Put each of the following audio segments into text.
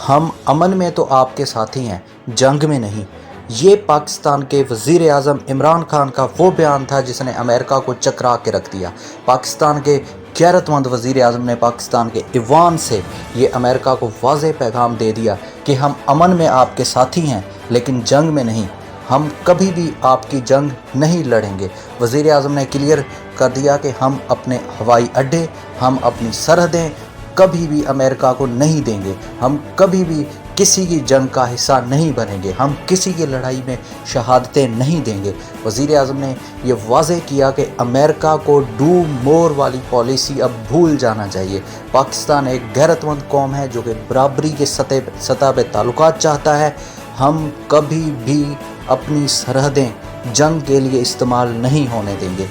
ہم امن میں تو آپ کے ساتھی ہیں، جنگ میں نہیں۔ یہ پاکستان کے وزیر اعظم عمران خان کا وہ بیان تھا جس نے امریکہ کو چکرا کے رکھ دیا۔ پاکستان کے غیرت مند وزیر اعظم نے پاکستان کے ایوان سے یہ امریکہ کو واضح پیغام دے دیا کہ ہم امن میں آپ کے ساتھی ہیں لیکن جنگ میں نہیں، ہم کبھی بھی آپ کی جنگ نہیں لڑیں گے۔ وزیر اعظم نے کلیئر کر دیا کہ ہم اپنے ہوائی اڈے، ہم اپنی سرحدیں کبھی بھی امریکہ کو نہیں دیں گے، ہم کبھی بھی کسی کی جنگ کا حصہ نہیں بنیں گے، ہم کسی کی لڑائی میں شہادتیں نہیں دیں گے۔ وزیر اعظم نے یہ واضح کیا کہ امریکہ کو ڈو مور والی پالیسی اب بھول جانا چاہیے۔ پاکستان ایک غیرت مند قوم ہے جو کہ برابری کے سطح پہ تعلقات چاہتا ہے۔ ہم کبھی بھی اپنی سرحدیں جنگ کے لیے استعمال نہیں ہونے دیں گے۔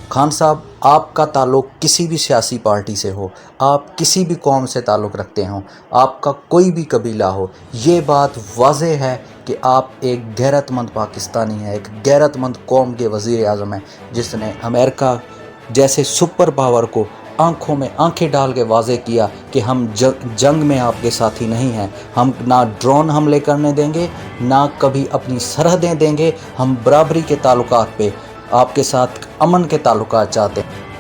خان صاحب، آپ کا تعلق کسی بھی سیاسی پارٹی سے ہو، آپ کسی بھی قوم سے تعلق رکھتے ہوں، آپ کا کوئی بھی قبیلہ ہو، یہ بات واضح ہے کہ آپ ایک غیرت مند پاکستانی ہیں، ایک غیرت مند قوم کے وزیر اعظم ہیں جس نے امریکہ جیسے سپر پاور کو آنکھوں میں آنکھیں ڈال کے واضح کیا کہ ہم جنگ میں آپ کے ساتھی نہیں ہیں، ہم نہ ڈرون حملے کرنے دیں گے، نہ کبھی اپنی سرحدیں دیں گے، ہم برابری کے تعلقات پہ آپ کے ساتھ امن کے تعلقات چاہتے ہیں۔